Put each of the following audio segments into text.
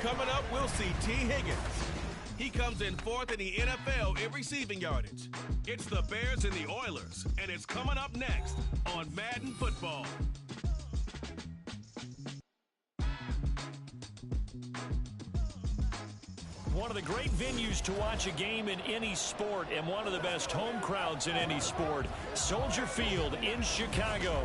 Coming up, we'll see T. Higgins. He comes in fourth in the NFL in receiving yardage. It's the Bears and the Oilers, and it's coming up next on Madden Football. One of the great venues to watch a game in any sport and one of the best home crowds in any sport, Soldier Field in Chicago.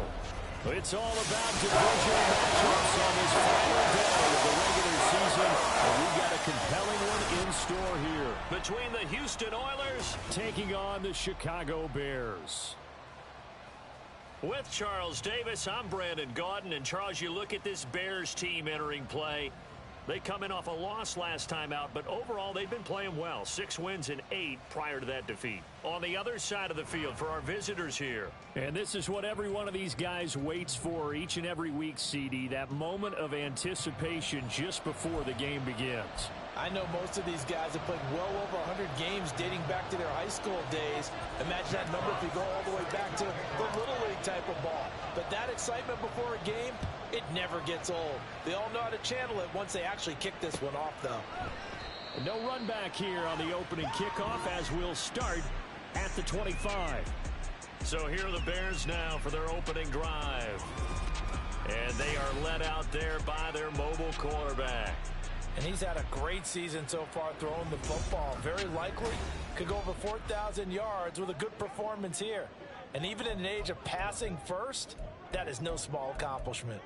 It's all about divisional matchups on this final day of the regular season, and we've got a compelling one in store here between the Houston Oilers taking on the Chicago Bears. With Charles Davis, I'm Brandon Gaudin, and Charles, you look at this Bears team entering play. They come in off a loss last time out, but overall they've been playing well. 6 wins and 8 prior to that defeat. On the other side of the field for our visitors here. And this is what every one of these guys waits for each and every week, CD. That moment of anticipation just before the game begins. I know most of these guys have played well over 100 games dating back to their high school days. Imagine that number if you go all the way back to the Little League type of ball. But that excitement before a game, it never gets old. They all know how to channel it once they actually kick this one off, though. No run back here on the opening kickoff as we'll start at the 25. So here are the Bears now for their opening drive. And they are led out there by their mobile quarterback. And he's had a great season so far throwing the football. Very likely could go over 4,000 yards with a good performance here. And even in an age of passing first, that is no small accomplishment.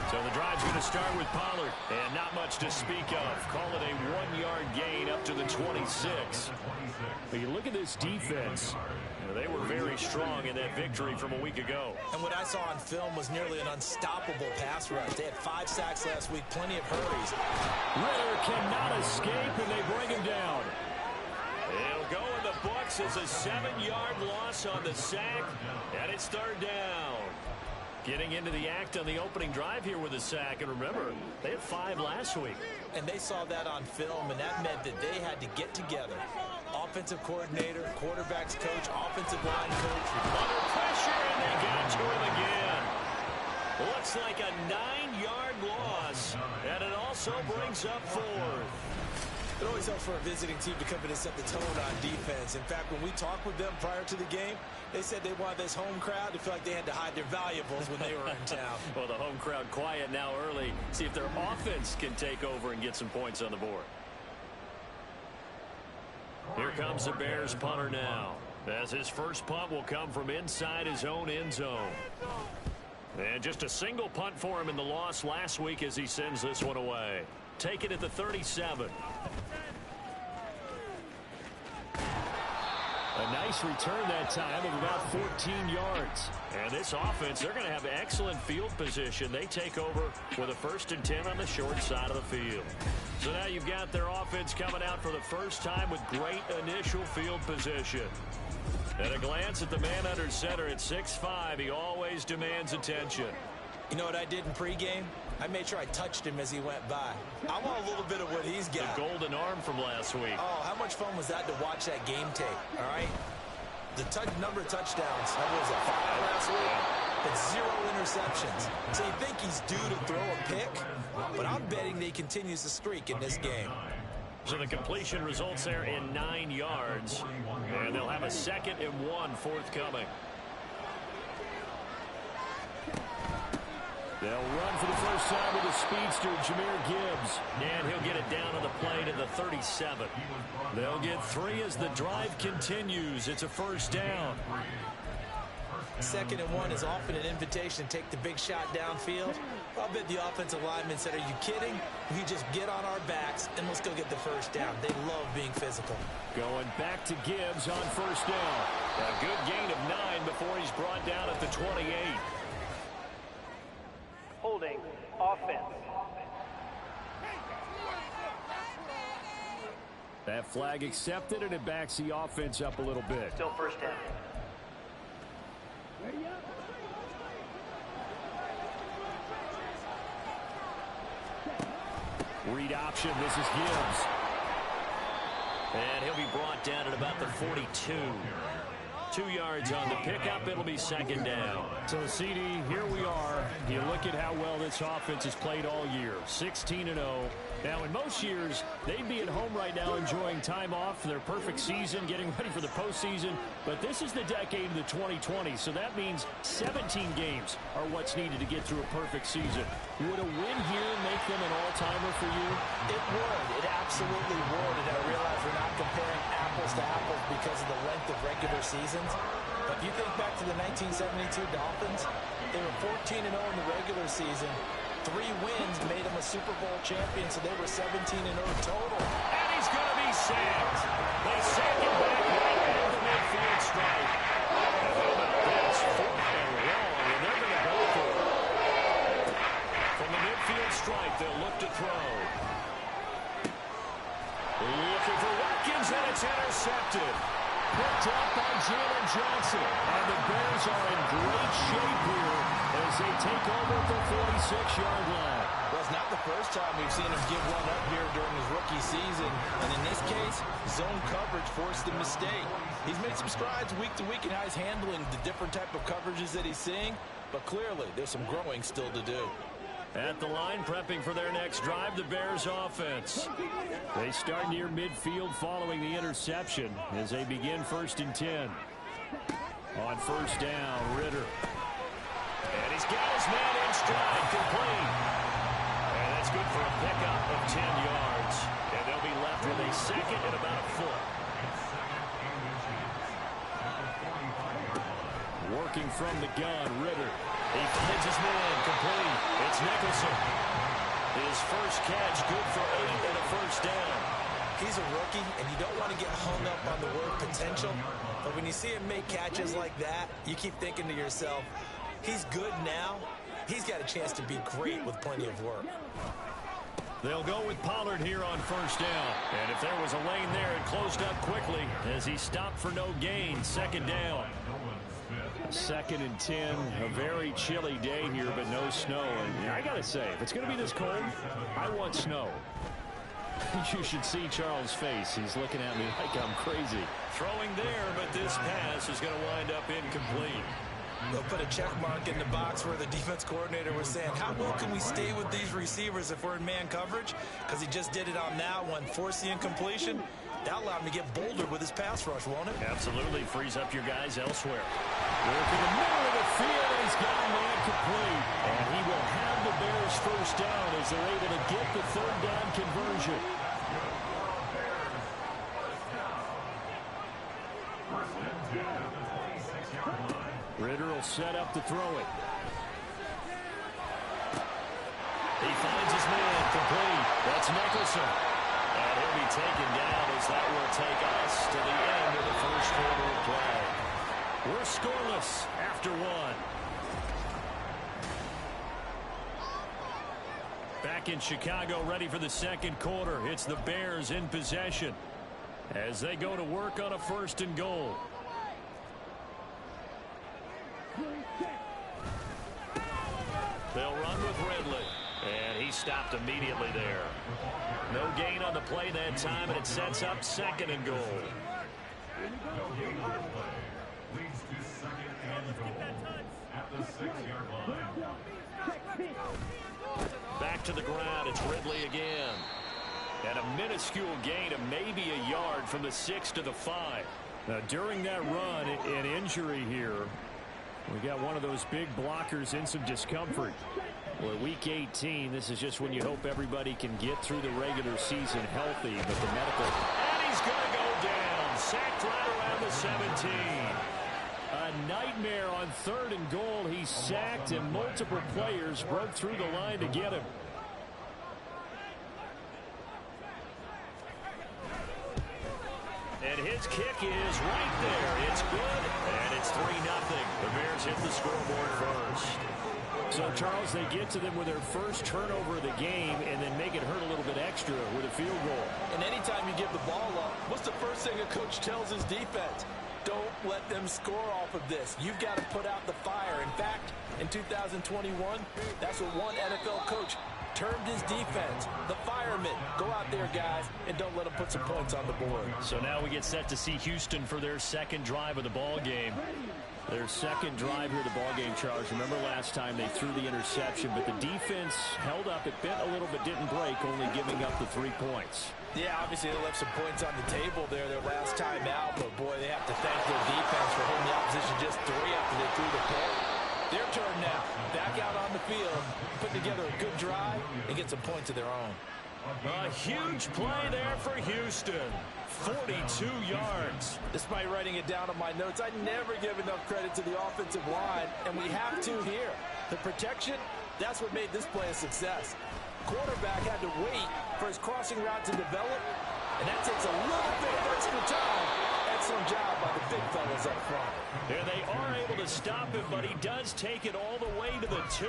So the drive's going to start with Pollard, and not much to speak of. Call it a 1-yard gain up to the 26. But you look at this defense, they were very strong in that victory from a week ago. And what I saw on film was nearly an unstoppable pass rush. They had 5 sacks last week, plenty of hurries. Ritter cannot escape, and they bring him down. It'll go in the books as a 7-yard loss on the sack, and it's third down. Getting into the act on the opening drive here with a sack. And remember, they had 5 last week. And they saw that on film, and that meant that they had to get together. Offensive coordinator, quarterback's coach, offensive line coach. Under pressure, and they got to him again. Looks like a 9-yard loss, and it also brings up 4th. It always helps for a visiting team to come in and set the tone on defense. In fact, when we talked with them prior to the game, they said they wanted this home crowd to feel like they had to hide their valuables when they were in town. Well, the home crowd quiet now early. See if their offense can take over and get some points on the board. Here comes the Bears punter now, as his first punt will come from inside his own end zone. And just a single punt for him in the loss last week as he sends this one away. Take it at the 37. A nice return that time of about 14 yards. And this offense, they're going to have excellent field position. They take over with a 1st and 10 on the short side of the field. So now you've got their offense coming out for the first time with great initial field position. At a glance at the man under center at 6'5", he always demands attention. You know what I did in pregame? I made sure I touched him as he went by. I want a little bit of what he's got. The golden arm from last week. Oh, how much fun was that to watch that game tape, all right? The number of touchdowns, that was a 5 last week, but 0 interceptions. So you think he's due to throw a pick, but I'm betting that he continues the streak in this game. So the completion results there in 9 yards, and they'll have a 2nd and 1 forthcoming. They'll run for the first time with the speedster, Jahmyr Gibbs. And he'll get it down on the play to the 37. They'll get 3 as the drive continues. It's a first down. 2nd and 1 is often an invitation to take the big shot downfield. I'll bet the offensive linemen said, are you kidding? We just get on our backs and let's go get the first down. They love being physical. Going back to Gibbs on first down. A good gain of 9 before he's brought down at the 28. Holding offense. That flag accepted, and it backs the offense up a little bit. Still first down. Read option. This is Gibbs. And he'll be brought down at about the 42. 2 yards on the pickup. It'll be second down. So, CD, here we are. You look at how well this offense has played all year. 16-0. Now, in most years, they'd be at home right now enjoying time off for their perfect season, getting ready for the postseason. But this is the decade of the 2020s, so that means 17 games are what's needed to get through a perfect season. Would a win here make them an all-timer for you? It would. It absolutely would. And I realize we're not comparing apples to apples because of the length of regular seasons. But if you think back to the 1972 Dolphins, they were 14-0 in the regular season. 3 wins made them a Super Bowl champion, so they were 17-0 total. And he's going to be sacked. They sack him back right at the midfield stripe. And how about this? 4th and long, and they're going to go for it. From the midfield stripe, they'll look to throw. Looking for Watkins, and it's intercepted. Picked up by Jalen Johnson. And the Bears are in great shape here as they take over at the 46-yard line. Well, it's not the first time we've seen him give one up here during his rookie season. And in this case, zone coverage forced a mistake. He's made some strides week to week in how he's handling the different type of coverages that he's seeing. But clearly, there's some growing still to do. At the line, prepping for their next drive, the Bears offense. They start near midfield following the interception as they begin 1st and 10. On 1st down, Ritter. And he's got his man in stride, complete. And that's good for a pickup of 10 yards. And they'll be left with a second and about a foot. Working from the gun, Ritter. He finds his man, complete. It's Nicholson. His first catch, good for 8 and a 1st down. He's a rookie, and you don't want to get hung up on the word potential. But when you see him make catches like that, you keep thinking to yourself, he's good now. He's got a chance to be great with plenty of work. They'll go with Pollard here on 1st down. And if there was a lane there, it closed up quickly as he stopped for no gain. 2nd down. 2nd and 10, a very chilly day here, but no snow. And I got to say, if it's going to be this cold, I want snow. You should see Charles' face. He's looking at me like I'm crazy. Throwing there, but this pass is going to wind up incomplete. They'll put a check mark in the box where the defense coordinator was saying, how well can we stay with these receivers if we're in man coverage? Because he just did it on that one, forced the incompletion. That'll allow him to get bolder with his pass rush, won't it? Absolutely. Frees up your guys elsewhere. Working the middle of the field, and he's got a man complete. And he will have the Bears 1st down as they're able to get the 3rd down conversion. Ritter will set up to throw it. He finds his man, complete. That's Nicholson. And he'll be taken down as that will take us to the end of the 1st quarter of play. We're scoreless after 1. Back in Chicago, ready for the 2nd quarter. It's the Bears in possession as they go to work on a 1st and goal. They'll run with Ridley. And he stopped immediately there. No gain on the play that time, and it sets up 2nd and goal. Back to the ground, it's Ridley again. And a minuscule gain of maybe a yard from the 6 to the 5. Now, during that run, an injury here. We got one of those big blockers in some discomfort. Well, week 18, this is just when you hope everybody can get through the regular season healthy, but the medical... And he's going to go down. Sacked right around the 17. A nightmare on 3rd and goal. He's sacked, and multiple players broke through the line to get him. And his kick is right there. It's good, and it's 3-0. The Bears hit the scoreboard first. So, Charles, they get to them with their first turnover of the game and then make it hurt a little bit extra with a field goal. And anytime you give the ball up, what's the first thing a coach tells his defense? Don't let them score off of this. You've got to put out the fire. In fact, in 2021, that's what one NFL coach termed his defense, the fire Go out there, guys, and don't let them put some points on the board. So now we get set to see Houston for their second drive of the ball game. Their second drive here of the ball game, Charles. Remember last time they threw the interception, but the defense held up. It bent a little but didn't break, only giving up the 3 points. Yeah, obviously they left some points on the table there their last time out, but boy, they have to thank their defense for holding the opposition just 3 after they threw the pick. Their turn now. Back out on the field, put together a good drive, and get some points of their own. A huge play there for Houston. 42 yards. Despite writing it down on my notes, I never give enough credit to the offensive line, and we have to here. The protection, that's what made this play a success. Quarterback had to wait for his crossing route to develop, and that takes a little bit of extra time. Excellent job by the big fellas up front. There they are able to stop him, but he does take it all the way to the 2.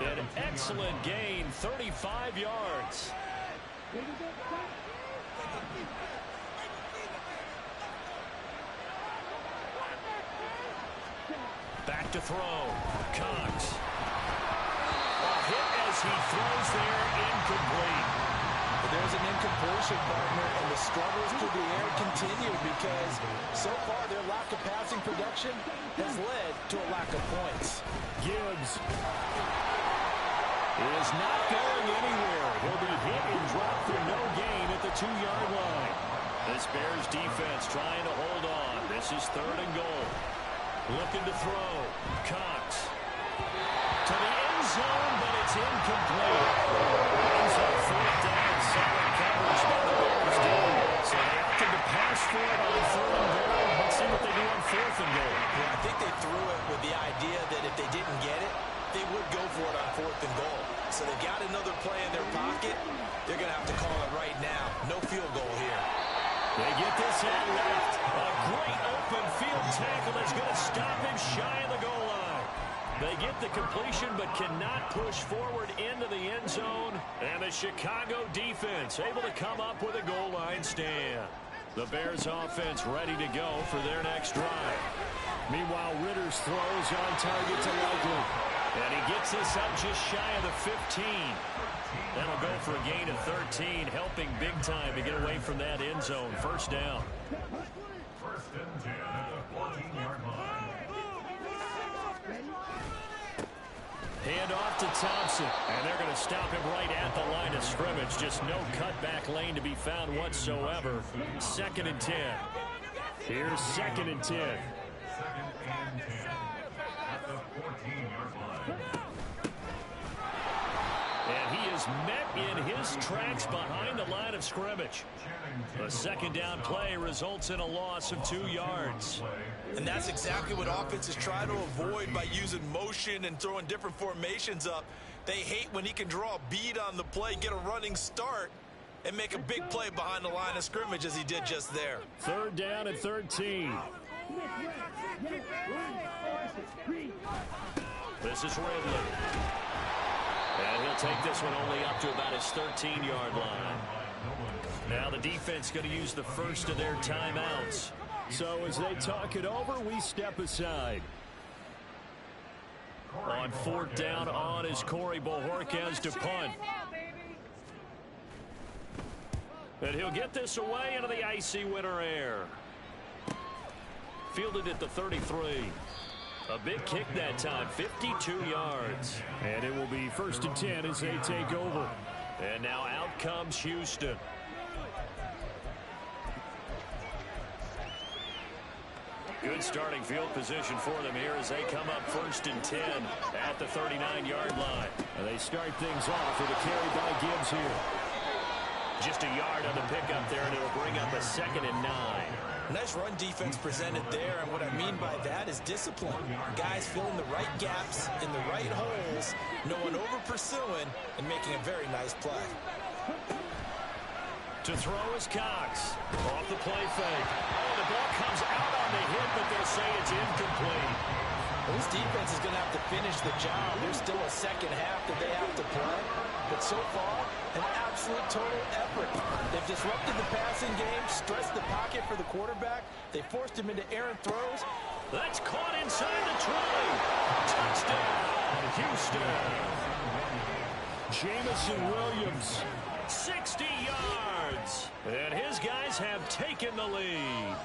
An excellent gain, 35 yards. Back to throw. Cox. A hit as he throws there, incomplete. But there's an incompletion, partner, and the struggles through the air continue because so far their lack of passing production has led to a lack of points. Gibbs is not going anywhere. He'll be hit and dropped for no gain at the 2-yard line. This Bears defense trying to hold on. This is 3rd and goal. Looking to throw. Cox. To the end zone, but it's incomplete. Ends up 4th down. Solid coverage by the Bears D. So they opted to pass for it on 3rd and goal. Let's see what they do on 4th and goal. Yeah, I think they threw it with the idea that if they didn't get it, they would go for it on 4th and goal. So they got another play in their pocket. They're going to have to call it right now. No field goal here. They get this at left. A great open field tackle that's going to stop him shy of the goal line. They get the completion but cannot push forward into the end zone. And the Chicago defense able to come up with a goal line stand. The Bears offense ready to go for their next drive. Meanwhile, Ritter's throws on target to Likely. And he gets this up just shy of the 15. That'll go for a gain of 13, helping big time to get away from that end zone. 1st down. 1st and 10 at the 14-yard line. Hand off to Thompson, and they're going to stop him right at the line of scrimmage. Just no cutback lane to be found whatsoever. 2nd and 10. Here's 2nd and 10. 2nd and 10 at the 14-yard line. And he is met in his tracks behind the line of scrimmage. A 2nd down play results in a loss of 2 yards. And that's exactly what offenses try to avoid by using motion and throwing different formations up. They hate when he can draw a bead on the play, get a running start, and make a big play behind the line of scrimmage as he did just there. 3rd down and 13. This is Ridley. And he'll take this one only up to about his 13-yard line. Now the defense going to use the first of their timeouts. So as they talk it over, we step aside. On 4th down on is Corey Bojorquez to punt. And he'll get this away into the icy winter air. Fielded at the 33. A big kick that time, 52 yards. And it will be 1st and 10 as they take over. And now out comes Houston. Good starting field position for them here as they come up 1st and 10 at the 39-yard line. And they start things off with a carry by Gibbs here. Just a yard on the pickup there, and it'll bring up a 2nd and 9. Nice run defense presented there, and what I mean by that is discipline. Guys filling the right gaps in the right holes, no one over-pursuing, and making a very nice play. To throw is Cox. Off the play fake. Oh, the ball comes out on the hit, but they'll say it's incomplete. Well, this defense is going to have to finish the job. There's still a second half that they have to play. But so far, an absolute total effort. They've disrupted the passing game, stressed the pocket for the quarterback. They forced him into errant throws. That's caught inside the 20. Touchdown, Houston. Jamison Williams. 6 have taken the lead.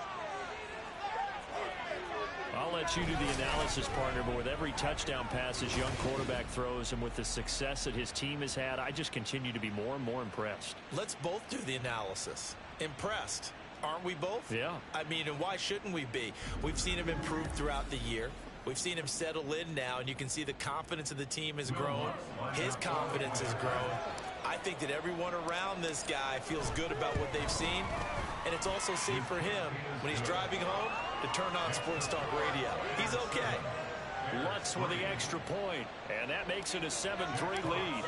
I'll let you do the analysis, partner, but with every touchdown pass his young quarterback throws and with the success that his team has had, I just continue to be more and more impressed. Let's both do the analysis. Impressed. Aren't we both? Yeah. I mean, and why shouldn't we be? We've seen him improve throughout the year. We've seen him settle in now, and you can see the confidence of the team has grown. His confidence has grown. I think that everyone around this guy feels good about what they've seen, and it's also safe for him when he's driving home to turn on Sports Talk Radio. He's okay. Lutz with the extra point, and that makes it a 7-3 lead.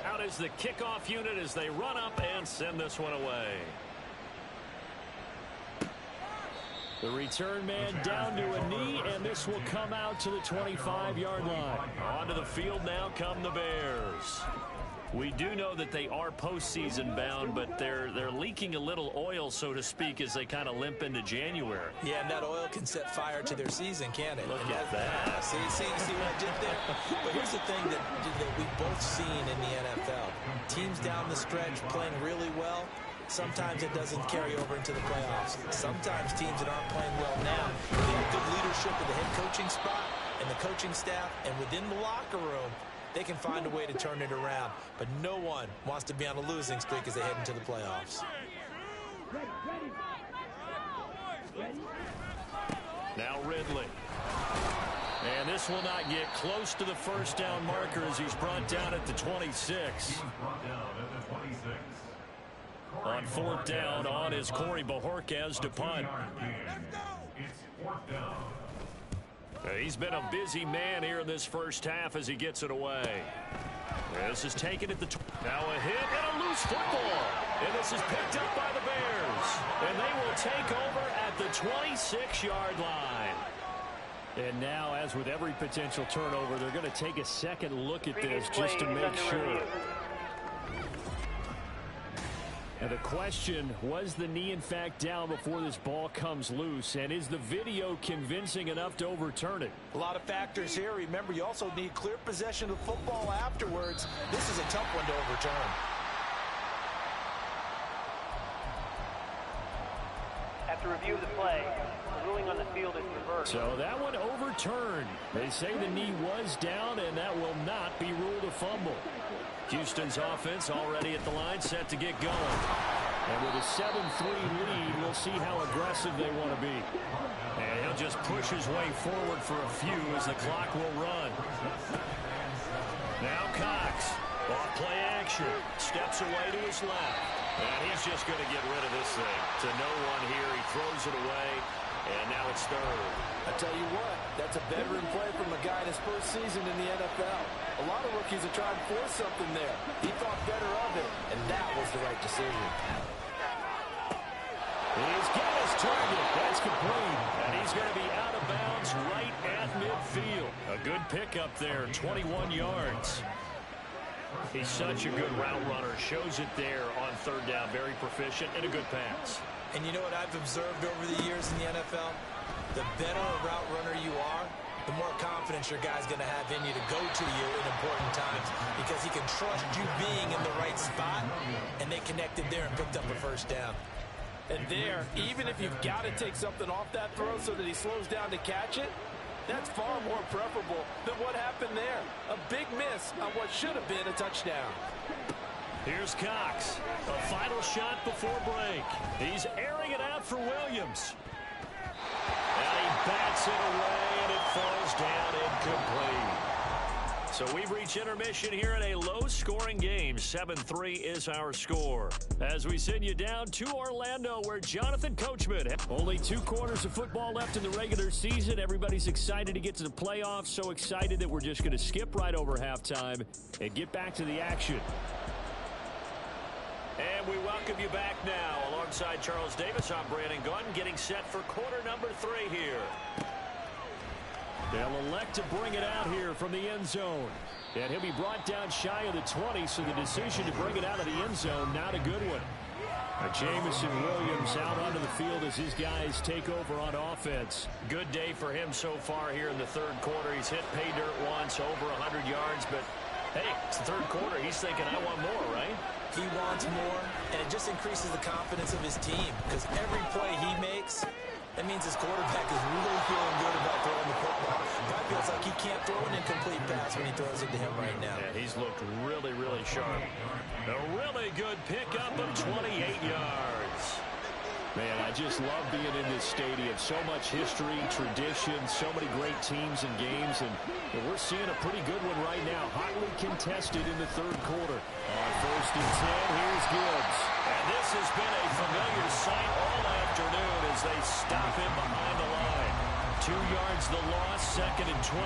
Out is the kickoff unit as they run up and send this one away. The return man down to a knee, and this will come out to the 25-yard line. Onto the field now come the Bears. We do know that they are postseason bound, but they're leaking a little oil, so to speak, as they kind of limp into January. Yeah, and that oil can set fire to their season, can't it? Look at that. See what I did there? But here's the thing that we've both seen in the NFL. Teams down the stretch playing really well. Sometimes it doesn't carry over into the playoffs. Sometimes teams that aren't playing well now, they have good leadership at the head coaching spot and the coaching staff, and within the locker room, they can find a way to turn it around. But no one wants to be on a losing streak as they head into the playoffs. Now Ridley. And this will not get close to the first down marker as he's brought down at the 26. On fourth down, on is Corey Bajorquez to punt. He's been a busy man here in this first half as he gets it away. This is taken at the now a hit and a loose football. And this is picked up by the Bears. And they will take over at the 26-yard line. And now, as with every potential turnover, they're going to take a second look at this just to make sure. And the question, was the knee in fact down before this ball comes loose? And is the video convincing enough to overturn it? A lot of factors here. Remember, you also need clear possession of football afterwards. This is a tough one to overturn. After review of the play, the ruling on the field is reversed. So that one overturned. They say the knee was down, and that will not be ruled a fumble. Houston's offense already at the line, set to get going. And with a 7-3 lead, we'll see how aggressive they want to be. And he'll just push his way forward for a few as the clock will run. Now Cox, off play action, steps away to his left. And he's just going to get rid of this thing. To no one here, he throws it away, and now it's third. I tell you what, that's a veteran play from a guy in his first season in the NFL. A lot of rookies are trying to force something there. He thought better of it, and that was the right decision. He's got his target. That's complete. And he's going to be out of bounds right at midfield. A good pickup there, 21 yards. He's such a good route runner. Shows it there on third down. Very proficient and a good pass. And you know what I've observed over the years in the NFL? The better a route runner you are, the more confidence your guy's going to have in you to go to you in important times because he can trust you being in the right spot, and they connected there and picked up a first down. And there, even if you've got to take something off that throw so that he slows down to catch it, that's far more preferable than what happened there. A big miss on what should have been a touchdown. Here's Cox. A final shot before break. He's airing it out for Williams. And he bats it away, and it falls down incomplete. So we've reached intermission here in a low-scoring game. 7-3 is our score. As we send you down to Orlando, where Jonathan Coachman. Only 2 quarters of football left in the regular season. Everybody's excited to get to the playoffs. So excited that we're just going to skip right over halftime and get back to the action. And we welcome you back now. Alongside Charles Davis, I'm Brandon Gunn, getting set for quarter number 3 here. They'll elect to bring it out here from the end zone. And he'll be brought down shy of the 20, so the decision to bring it out of the end zone, not a good one. Jamison Williams out onto the field as his guys take over on offense. Good day for him so far here in the third quarter. He's hit pay dirt once, over 100 yards, but hey, it's the third quarter. He's thinking, I want more, right? He wants more, And it just increases the confidence of his team because every play he makes, that means his quarterback is really feeling good about throwing the football. Probably feels like he can't throw an incomplete pass when he throws it to him right now. Yeah, he's looked really, really sharp. A really good pickup of 28 yards. Man, I just love being in this stadium. So much history, tradition, so many great teams and games, and we're seeing a pretty good one right now. Hotly contested in the third quarter. On 1st and 10, here's Gibbs. And this has been a familiar sight all afternoon as they stop him behind the line. 2 yards the loss, 2nd and 12.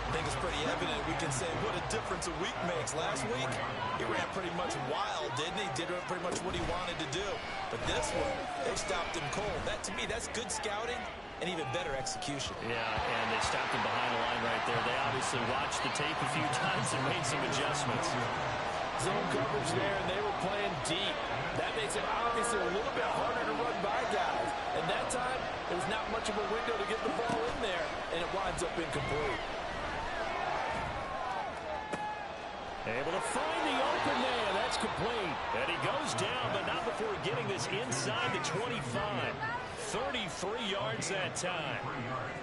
I think it's pretty evident. We can say what a difference a week makes. Last week, he ran pretty much wild, didn't he? Did pretty much what he wanted to do. But this one, they stopped him cold. That, to me, that's good scouting and even better execution. Yeah, and they stopped him behind the line right there. They obviously watched the tape a few times and made some adjustments. Zone coverage there, and they were playing deep. That makes it obviously a little bit harder to run by guys. And that time, there was not much of a window to get the ball in there, and it winds up incomplete. Able to find the open man. That's complete. And he goes down, but not before getting this inside the 25. 33 yards that time.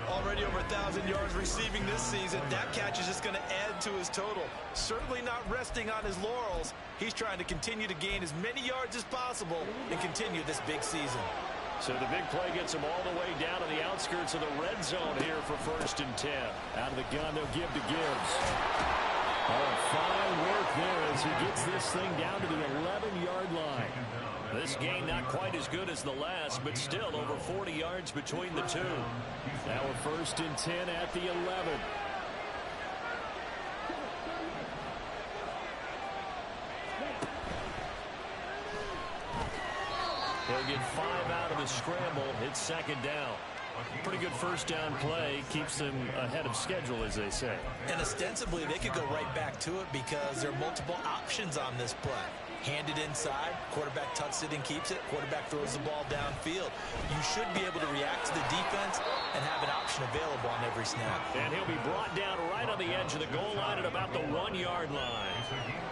Already over 1,000 yards receiving this season. That catch is just going to add to his total. Certainly not resting on his laurels. He's trying to continue to gain as many yards as possible and continue this big season. So the big play gets him all the way down to the outskirts of the red zone here for 1st and 10. Out of the gun, they'll give to Gibbs. Oh, fine work there as he gets this thing down to the 11-yard line. This game not quite as good as the last, but still over 40 yards between the two. Now we're 1st and 10 at the 11. He'll get 5 out of the scramble. It's 2nd down. Pretty good first down play. Keeps them ahead of schedule, as they say. And ostensibly, they could go right back to it because there are multiple options on this play. Handed inside, quarterback tucks it and keeps it, quarterback throws the ball downfield. You should be able to react to the defense and have an option available on every snap. And he'll be brought down right on the edge of the goal line at about the 1-yard line.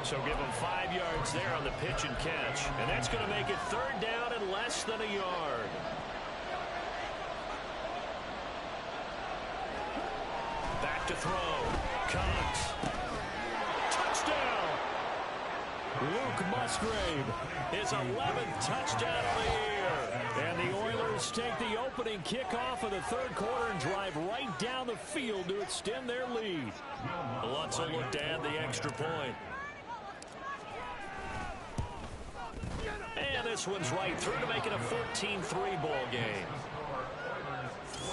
So give him 5 yards there on the pitch and catch. And that's going to make it 3rd down and less than a yard. Back to throw. Cox. Touchdown! Luke Musgrave, his 11th touchdown of the year. And the Oilers take the opening kickoff of the third quarter and drive right down the field to extend their lead. Lutz will look to add the extra point. And this one's right through to make it a 14-3 ball game.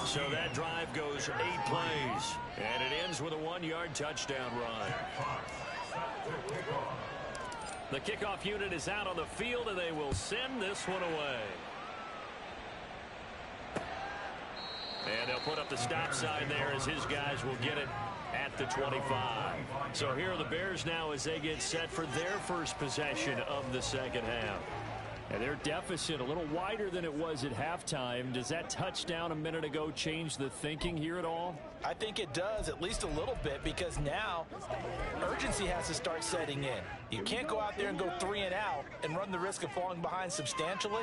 So that drive goes 8 plays. And it ends with a 1-yard touchdown run. The kickoff unit is out on the field, and they will send this one away. And they'll put up the stop sign there as his guys will get it at the 25. So here are the Bears now as they get set for their first possession of the second half. And their deficit a little wider than it was at halftime. Does that touchdown a minute ago change the thinking here at all? I think it does, at least a little bit, because now urgency has to start setting in. You can't go out there and go 3 and out and run the risk of falling behind substantially,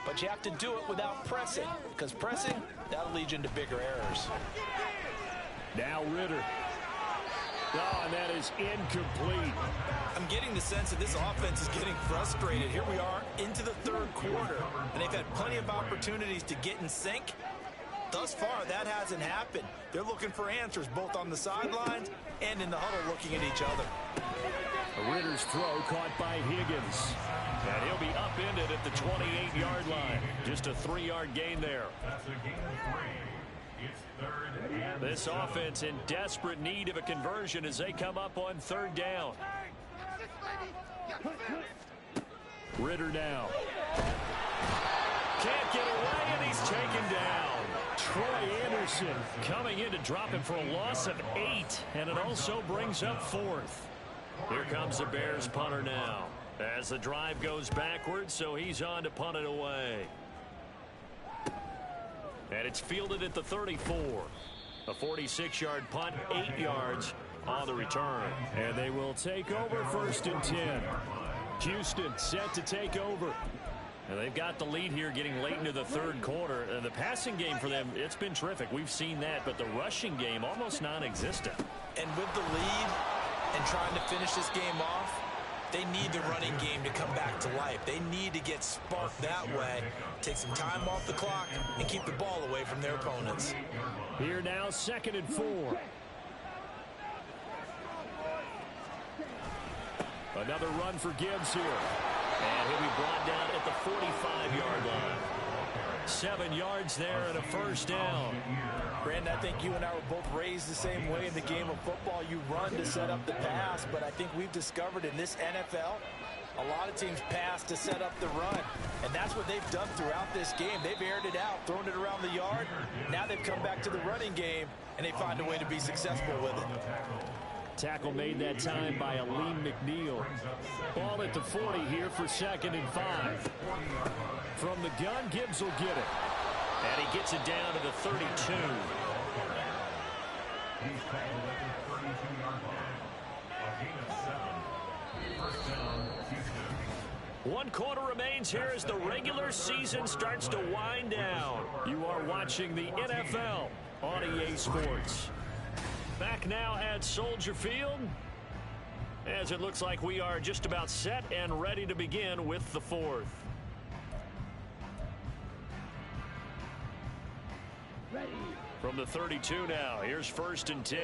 but you have to do it without pressing, because pressing, that'll lead you into bigger errors. Now Ritter. Oh, and that is incomplete. I'm getting the sense that this offense is getting frustrated. Here we are into the third quarter, and they've had plenty of opportunities to get in sync. Thus far, that hasn't happened. They're looking for answers both on the sidelines and in the huddle looking at each other. Ritter's throw caught by Higgins. And he'll be upended at the 28-yard line. Just a 3-yard gain there. That's a gain of 3. It's 3rd and This offense in desperate need of a conversion as they come up on 3rd down. Ritter now. Can't get away, and he's taken down. Troy Anderson coming in to drop him for a loss of 8, and it also brings up 4th. Here comes the Bears punter now as the drive goes backwards, so he's on to punt it away. And it's fielded at the 34. A 46-yard punt, 8 yards on the return. And they will take over 1st and 10. Houston set to take over. And they've got the lead here getting late into the third quarter. The passing game for them, it's been terrific. We've seen that, but the rushing game almost non-existent. And with the lead and trying to finish this game off, they need the running game to come back to life. They need to get sparked that way, take some time off the clock, and keep the ball away from their opponents. Here now, 2nd and 4. Another run for Gibbs here. And he'll be brought down at the 45-yard line. 7 yards there and a first down. Brandon, I think you and I were both raised the same way in the game of football. You run to set up the pass, but I think we've discovered in this NFL, a lot of teams pass to set up the run. And that's what they've done throughout this game. They've aired it out, thrown it around the yard. Now they've come back to the running game, and they find a way to be successful with it. Tackle made that time by Aleem McNeil. Ball at the 40 here for 2nd and 5. From the gun, Gibbs will get it. And he gets it down to the 32. He's tackled at the 32-yard line. A gain of 7. First down, Houston. 1 quarter remains here as the regular season starts to wind down. You are watching the NFL on EA Sports. Back now at Soldier Field, as it looks like we are just about set and ready to begin with the 4th. From the 32 now, here's 1st and 10.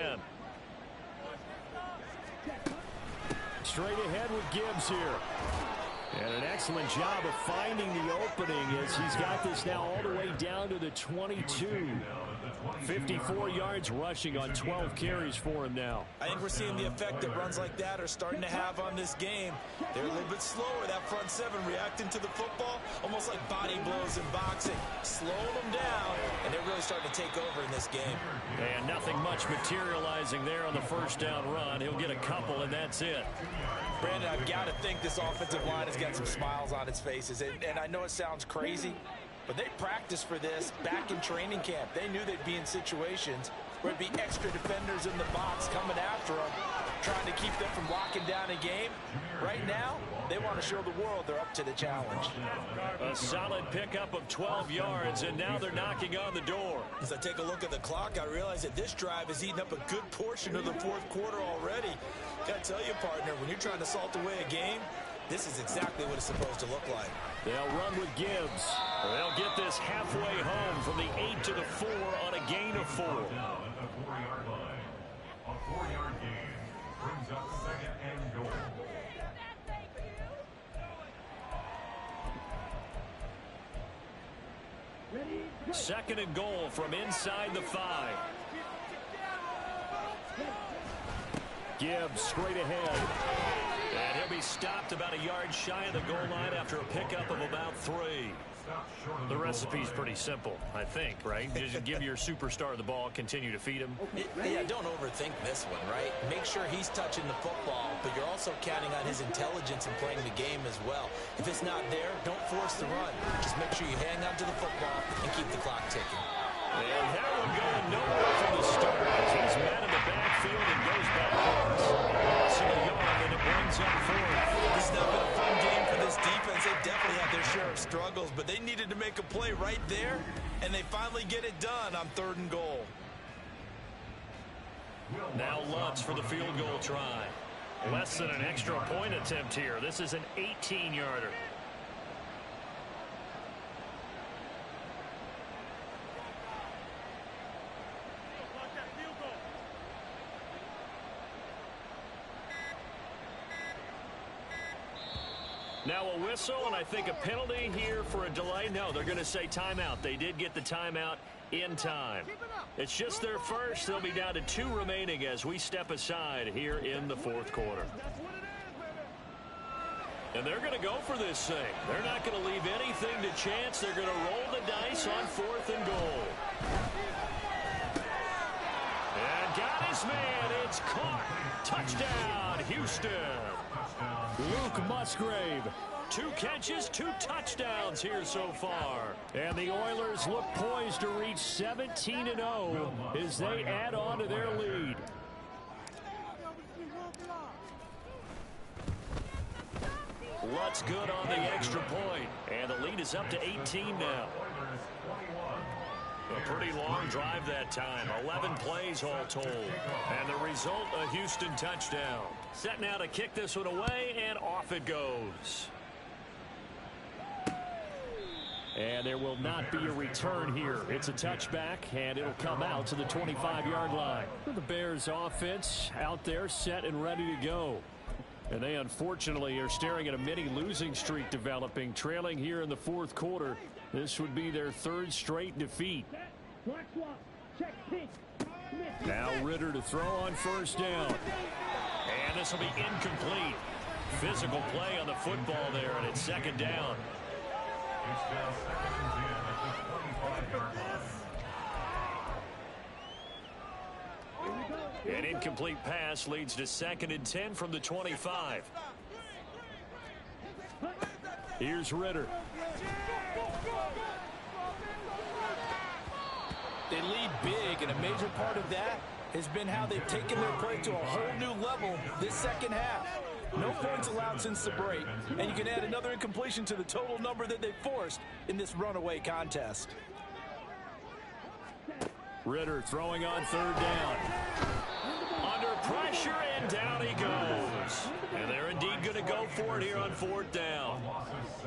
Straight ahead with Gibbs here. And an excellent job of finding the opening as he's got this now all the way down to the 22. 54 yards rushing on 12 carries for him now. I think we're seeing the effect that runs like that are starting to have on this game. They're a little bit slower, that front 7 reacting to the football, almost like body blows in boxing, slowing them down, and they're really starting to take over in this game. And nothing much materializing there on the first down run. He'll get a couple, and that's it. Brandon, I've got to think this offensive line has got some smiles on its faces, and I know it sounds crazy, but they practiced for this back in training camp. They knew they'd be in situations where it'd be extra defenders in the box coming after them, trying to keep them from locking down a game. Right now, they want to show the world they're up to the challenge. A solid pickup of 12 yards, and now they're knocking on the door. As I take a look at the clock, I realize that this drive has eaten up a good portion of the 4th quarter already. Got to tell you, partner, when you're trying to salt away a game, this is exactly what it's supposed to look like. They'll run with Gibbs. They'll get this halfway home from the 8 to the 4 on a gain of 4. Down at the 4-yard line. A 4-yard gain brings up 2nd and goal. Second and goal from inside the 5. Gibbs straight ahead. And he'll be stopped about a yard shy of the goal line after a pickup of about 3. The recipe's pretty simple, I think, right? Just give your superstar the ball, continue to feed him. Yeah, don't overthink this one, right? Make sure he's touching the football, but you're also counting on his intelligence in playing the game as well. If it's not there, don't force the run. Just make sure you hang on to the football and keep the clock ticking. And that one going nowhere from the start as he's met in the backfield and goes backwards. Lossing a yard, and it brings up 4th. This has not been a fun game for this defense. They've definitely had their share of struggles, but they needed to make a play right there, and they finally get it done on 3rd and goal. Now Lutz for the field goal try. Less than an extra point attempt here. This is an 18-yarder. Now a whistle, and I think a penalty here for a delay. No, they're going to say timeout. They did get the timeout in time. It's just their first. They'll be down to 2 remaining as we step aside here in the 4th quarter. And they're going to go for this thing. They're not going to leave anything to chance. They're going to roll the dice on 4th and goal. And got his man. It's caught. Touchdown, Houston. Luke Musgrave, 2 catches, 2 touchdowns here so far. And the Oilers look poised to reach 17-0 as they add on to their lead. Lutz good on the extra point. And the lead is up to 18 now. A pretty long drive that time. 11 plays all told. And the result, a Houston touchdown. Set now to kick this one away, and off it goes. And there will not be a return here. It's a touchback, and it'll come out to the 25-yard line. The Bears offense out there set and ready to go. And they unfortunately are staring at a mini losing streak developing, trailing here in the fourth quarter. This would be their third straight defeat. Now Ritter to throw on first down. And this will be incomplete. Physical play on the football there, and it's second down. An incomplete pass leads to 2nd and 10 from the 25. Here's Ritter. They lead big, and a major part of that has been how they've taken their play to a whole new level this second half. No points allowed since the break, and you can add another incompletion to the total number that they forced in this runaway contest. Ritter throwing on third down. Under pressure, and down he goes. And they're indeed going to go for it here on fourth down.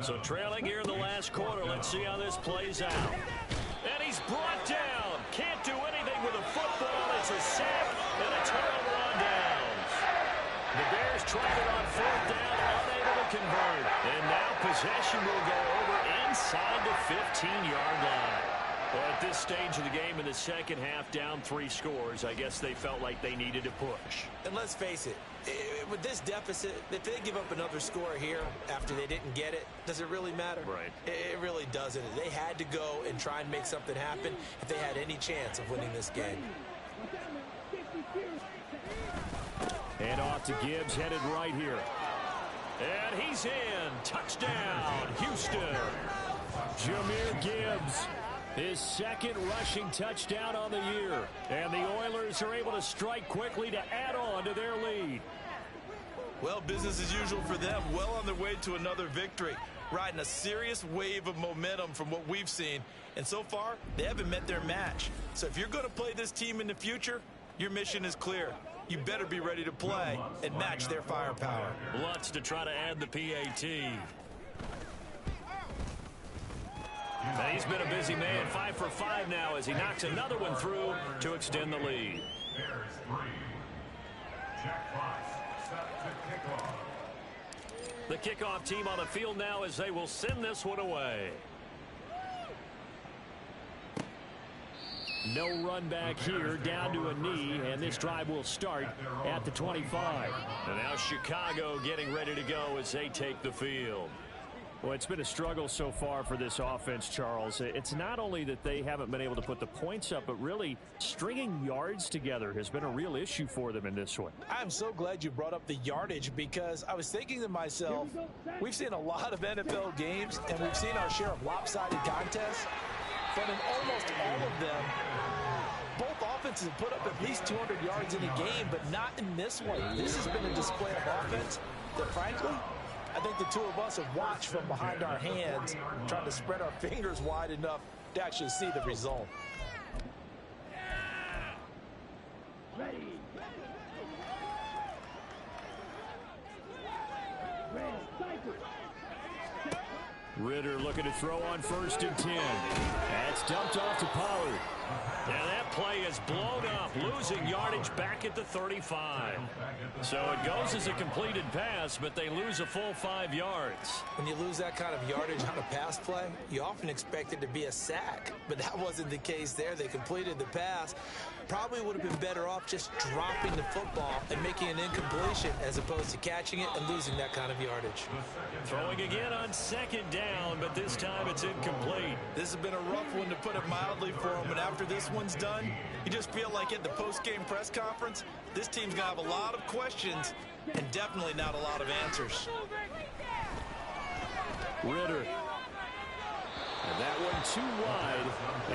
So trailing here in the last quarter. Let's see how this plays out. And he's brought down. Can't do anything with a football. It's a sack and a turnover on downs. The Bears tried it on fourth down, unable to convert. And now possession will go over inside the 15-yard line. Well, at this stage of the game in the second half, down 3 scores, I guess they felt like they needed to push. And let's face it, with this deficit, if they give up another score here after they didn't get it, does it really matter? Right. It really doesn't. They had to go and try and make something happen if they had any chance of winning this game. And off to Gibbs, headed right here. And he's in. Touchdown, Houston. Jahmyr Gibbs. His second rushing touchdown on the year. And the Oilers are able to strike quickly to add on to their lead. Well, business as usual for them. Well on their way to another victory. Riding a serious wave of momentum from what we've seen. And so far, they haven't met their match. So if you're going to play this team in the future, your mission is clear. You better be ready to play and match their firepower. Lutz to try to add the PAT. And he's been a busy man, 5 for 5 now as he knocks another one through to extend the lead. Bears 3. Jack Fox set to kickoff. The kickoff team on the field now as they will send this one away. No run back here, down to a knee, and this drive will start at the 25. And now Chicago getting ready to go as they take the field. Well, it's been a struggle so far for this offense, Charles. It's not only that they haven't been able to put the points up, but really stringing yards together has been a real issue for them in this one. I'm so glad you brought up the yardage because I was thinking to myself, we've seen a lot of NFL games and we've seen our share of lopsided contests, but in almost all of them, both offenses have put up at least 200 yards in a game, but not in this one. This has been a display of offense that, frankly, I think the two of us have watched from behind our hands, trying to spread our fingers wide enough to actually see the result. Ritter looking to throw on 1st and 10. That's dumped off to Pollard. Now that play is blown up, losing yardage back at the 35. So it goes as a completed pass, but they lose a full 5 yards. When you lose that kind of yardage on a pass play, you often expect it to be a sack, but that wasn't the case there. They completed the pass. Probably would have been better off just dropping the football and making an incompletion as opposed to catching it and losing that kind of yardage. Throwing again on 2nd down, but this time it's incomplete. This has been a rough one, to put it mildly, for them, and after this one's done, you just feel like at the post-game press conference, this team's going to have a lot of questions and definitely not a lot of answers. Ritter. And that one too wide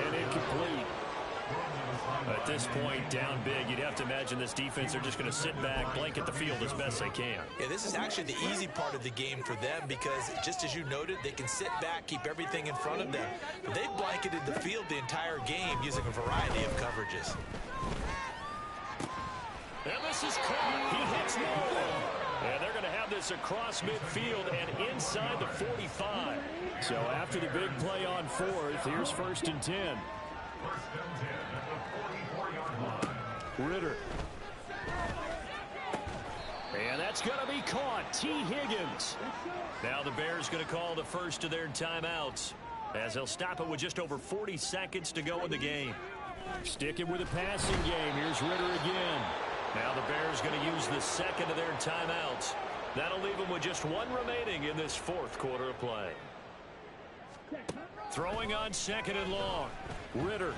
and incomplete. At this point, down big, you'd have to imagine this defense are just going to sit back, blanket the field as best they can. Yeah, this is actually the easy part of the game for them because, just as you noted, they can sit back, keep everything in front of them. But they've blanketed the field the entire game using a variety of coverages. And this is caught. He hits more. And they're going to have this across midfield and inside the 45. So after the big play on fourth, here's 1st and 10. 1st and 10 at the 44-yard line. Ritter. And that's going to be caught. T. Higgins. Now the Bears going to call the first of their timeouts as they'll stop it with just over 40 seconds to go in the game. Sticking with the passing game. Here's Ritter again. Now the Bears going to use the second of their timeouts. That'll leave them with just one remaining in this 4th quarter of play. Throwing on 2nd and long. Ritter.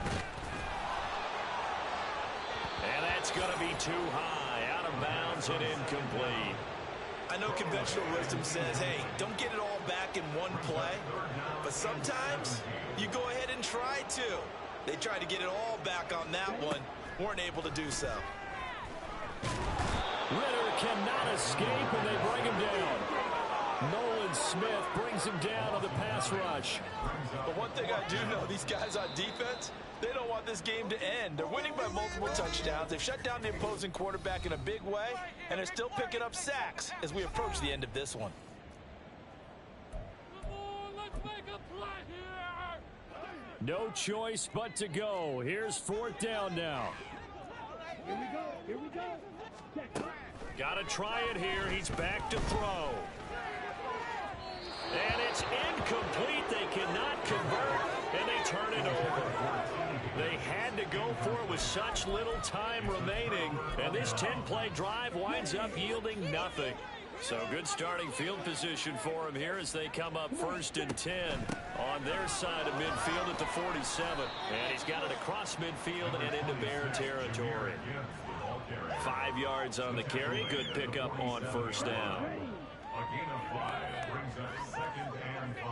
And that's going to be too high. Out of bounds and incomplete. I know conventional wisdom says, hey, don't get it all back in one play. But sometimes you go ahead and try to. They tried to get it all back on that one. Weren't able to do so. Ritter cannot escape, and they bring him down. Nolan Smith brings him down on the pass rush. But one thing I do know, these guys on defense, they don't want this game to end. They're winning by multiple touchdowns. They've shut down the opposing quarterback in a big way, and they're still picking up sacks as we approach the end of this one. No choice but to go. Here's 4th down now. Here we go. Got to try it here. He's back to throw. And it's incomplete. They cannot convert, and they turn it over. They had to go for it with such little time remaining, and this 10-play drive winds up yielding nothing. So good starting field position for him here as they come up 1st and 10 on their side of midfield at the 47. And he's got it across midfield and into Bear territory. 5 yards on the carry. Good pickup on 1st down. A gain of 5 brings up 2nd and 5.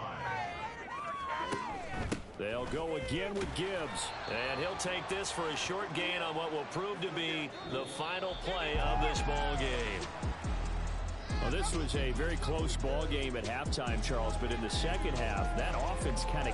They'll go again with Gibbs. And he'll take this for a short gain on what will prove to be the final play of this ball game. Well, this was a very close ball game at halftime, Charles, but in the second half, that offense kind of